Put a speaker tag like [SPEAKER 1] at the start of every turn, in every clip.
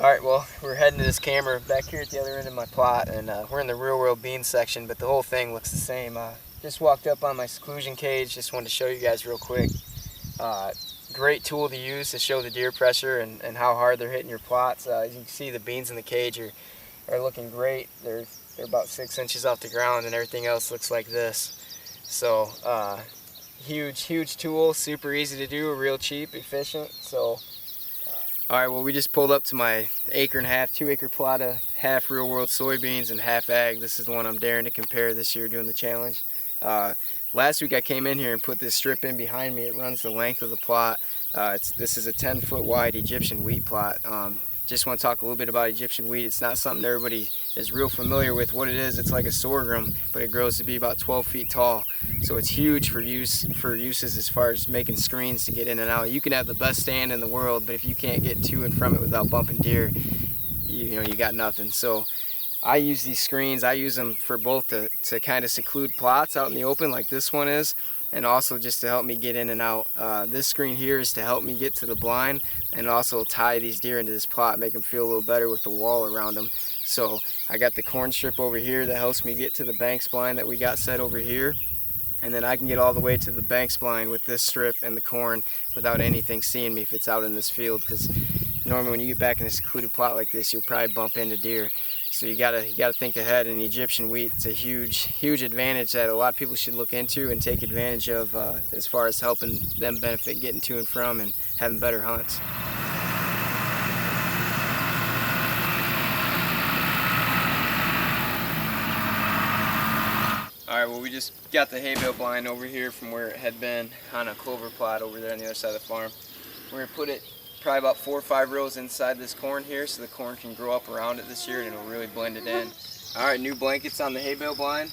[SPEAKER 1] Alright, well, we're heading to this camera back here at the other end of my plot, and we're in the real world bean section, but the whole thing looks the same. Just walked up on my seclusion cage, just wanted to show you guys real quick. Great tool to use to show the deer pressure and how hard they're hitting your plots. As you can see, the beans in the cage are looking great. They're about 6 inches off the ground, and everything else looks like this. So, huge tool, super easy to do, real cheap, efficient. So. Alright, well, we just pulled up to my 1.5 acre, 2 acre plot of half real world soybeans and half ag. This is the one I'm daring to compare this year doing the challenge. Last week I came in here and put this strip in behind me. It runs the length of the plot. This is a 10-foot wide Egyptian wheat plot. Just want to talk a little bit about Egyptian wheat. It's not something everybody is real familiar with. What it is, it's like a sorghum, but it grows to be about 12 feet tall. So it's huge for uses as far as making screens to get in and out. You can have the best stand in the world, but if you can't get to and from it without bumping deer, you got nothing. So I use these screens. I use them for both to kind of seclude plots out in the open like this one is, and also just to help me get in and out. This screen here is to help me get to the blind and also tie these deer into this plot, make them feel a little better with the wall around them. So I got the corn strip over here that helps me get to the banks blind that we got set over here. And then I can get all the way to the banks blind with this strip and the corn without anything seeing me if it's out in this field, because normally when you get back in a secluded plot like this, you'll probably bump into deer. So you gotta think ahead. And the Egyptian wheat, it's a huge advantage that a lot of people should look into and take advantage of as far as helping them benefit getting to and from and having better hunts. Alright, well, we just got the hay bale blind over here from where it had been on a clover plot over there on the other side of the farm. We're going to put it probably about 4 or 5 rows inside this corn here so the corn can grow up around it this year and it'll really blend it in. Alright, new blankets on the hay bale blind.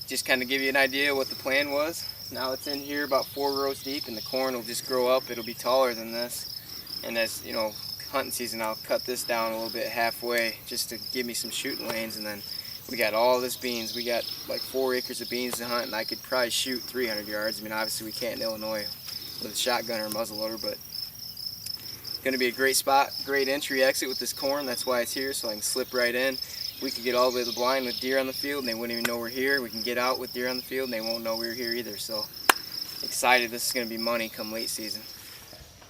[SPEAKER 1] Just kind of give you an idea what the plan was. Now it's in here about 4 rows deep, and the corn will just grow up. It'll be taller than this. And as you know, hunting season, I'll cut this down a little bit halfway just to give me some shooting lanes. And then we got all this beans. We got like 4 acres of beans to hunt, and I could probably shoot 300 yards. I mean, obviously we can't in Illinois with a shotgun or a muzzleloader, but it's going to be a great spot, great entry exit with this corn. That's why it's here, so I can slip right in. We could get all the way to the blind with deer on the field and they wouldn't even know we're here. We can get out with deer on the field and they won't know we're here either. So excited, this is going to be money come late season.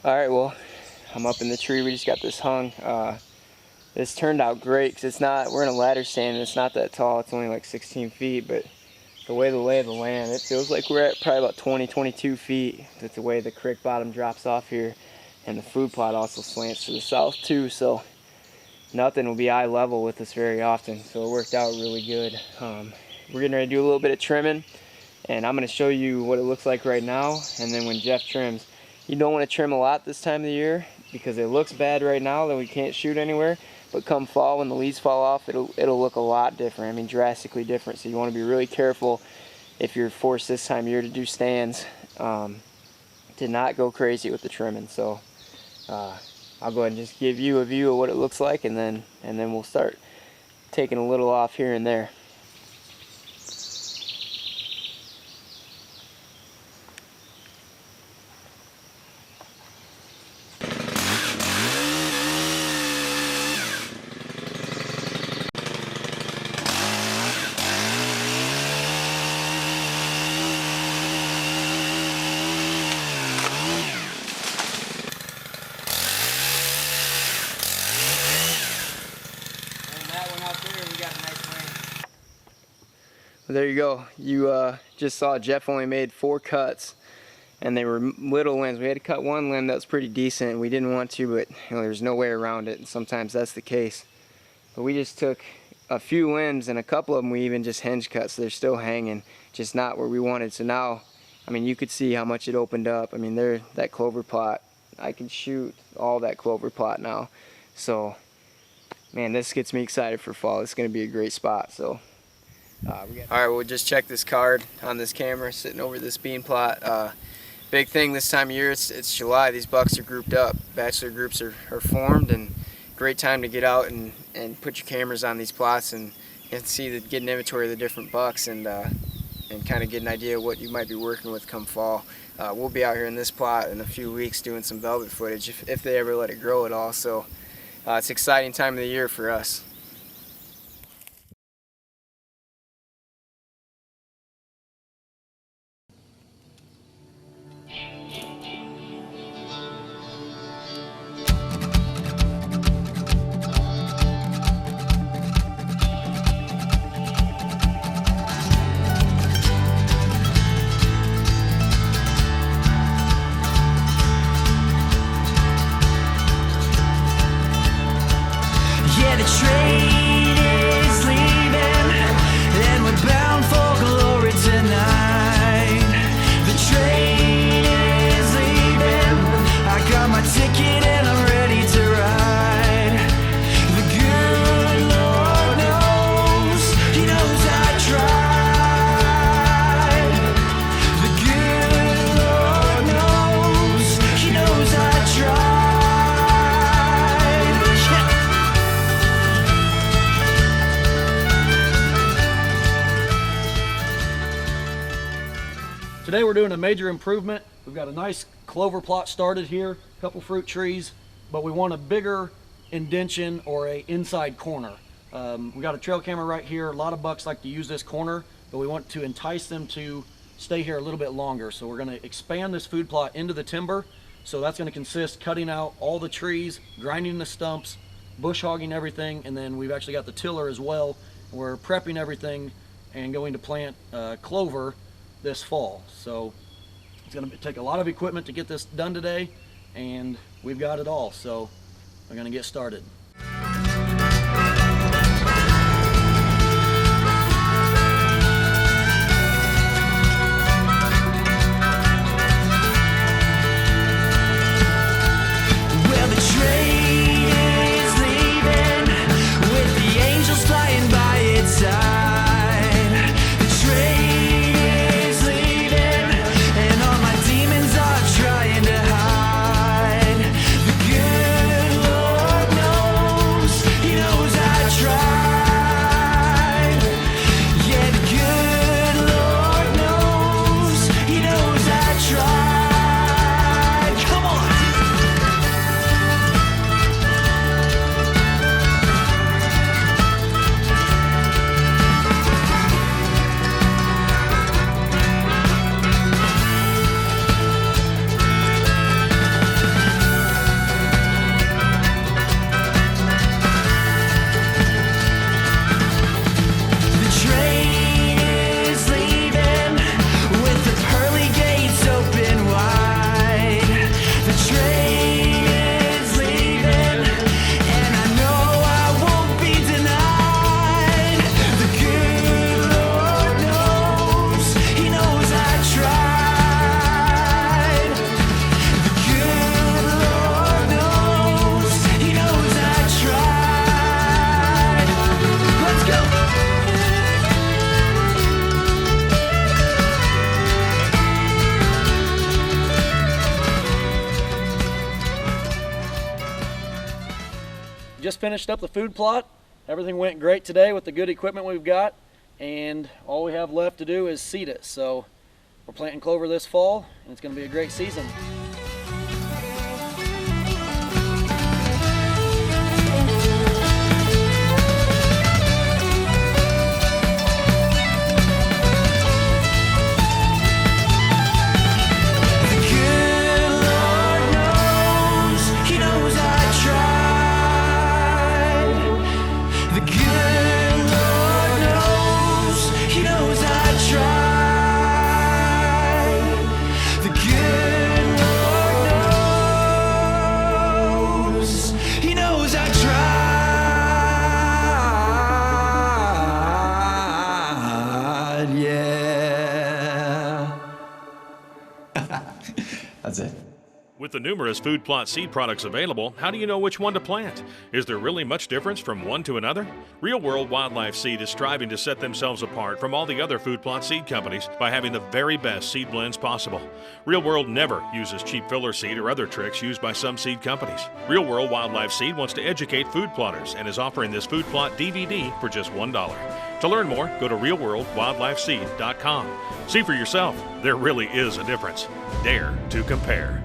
[SPEAKER 1] Alright, well, I'm up in the tree. We just got this hung. This turned out great because it's not, we're in a ladder stand and it's not that tall. It's only like 16 feet, but the way the lay of the land, it feels like we're at probably about 22 feet. That's the way the creek bottom drops off here, and the food plot also slants to the south too, so nothing will be eye level with us very often, so it worked out really good. We're getting ready to do a little bit of trimming, and I'm going to show you what it looks like right now, and then when Jeff trims. You don't want to trim a lot this time of the year because it looks bad right now that we can't shoot anywhere, but come fall when the leaves fall off, it'll look a lot different. I mean, drastically different. So you want to be really careful if you're forced this time of year to do stands, to not go crazy with the trimming. So I'll go ahead and just give you a view of what it looks like, and then we'll start taking a little off here and there. Well, there you go. You just saw Jeff only made 4 cuts, and they were little limbs. We had to cut one limb that was pretty decent. We didn't want to, but there's no way around it, and sometimes that's the case. But we just took a few limbs, and a couple of them we even just hinge cut, so they're still hanging, just not where we wanted. So now, I mean, you could see how much it opened up. I mean, that clover plot, I can shoot all that clover plot now. So, man, this gets me excited for fall. It's going to be a great spot. So. Alright, we'll just check this card on this camera sitting over this bean plot. Big thing this time of year, it's July. These bucks are grouped up. Bachelor groups are formed, and great time to get out and put your cameras on these plots and see get an inventory of the different bucks and kind of get an idea of what you might be working with come fall. We'll be out here in this plot in a few weeks doing some velvet footage if they ever let it grow at all. So it's an exciting time of the year for us.
[SPEAKER 2] Yeah, the train is leaving, and we're bound for glory tonight. The train is leaving, I got my ticket and I'm ready to ride. The good Lord knows, He knows I tried. The good Lord knows, He knows I tried.
[SPEAKER 3] Today we're doing a major improvement. We've got a nice clover plot started here, a couple fruit trees, but we want a bigger indention or a inside corner. We got a trail camera right here. A lot of bucks like to use this corner, but we want to entice them to stay here a little bit longer. So we're going to expand this food plot into the timber. So that's going to consist cutting out all the trees, grinding the stumps, bush hogging everything, and then we've actually got the tiller as well. We're prepping everything and going to plant clover this fall. So it's going to take a lot of equipment to get this done today, and we've got it all. So we're going to get started.
[SPEAKER 2] Well, the train is leaving with the angels flying by its side. The train is leaving, and all my demons are trying to hide. The good Lord knows, He knows I tried. Yeah, the good Lord knows, He knows I tried. Come on! The train is leaving with the pearly gates open wide. The train is leaving, and I know I won't be denied. The good Lord knows, He knows I tried. The good Lord knows, He knows I tried. Let's go!
[SPEAKER 3] Just finished up the food plot. Everything went great today with the good equipment we've got, and all we have left to do is seed it. So we're planting clover this fall, and it's going to be a great season.
[SPEAKER 2] The good Lord knows, He knows I tried. The good Lord knows, He knows I tried. The good Lord knows, He knows I tried. Yeah. That's it.
[SPEAKER 4] With the numerous food plot seed products available, how do you know which one to plant? Is there really much difference from one to another? Real World Wildlife Seed is striving to set themselves apart from all the other food plot seed companies by having the very best seed blends possible. Real World never uses cheap filler seed or other tricks used by some seed companies. Real World Wildlife Seed wants to educate food plotters and is offering this food plot DVD for just $1. To learn more, go to realworldwildlifeseed.com. See for yourself, there really is a difference. Dare to compare.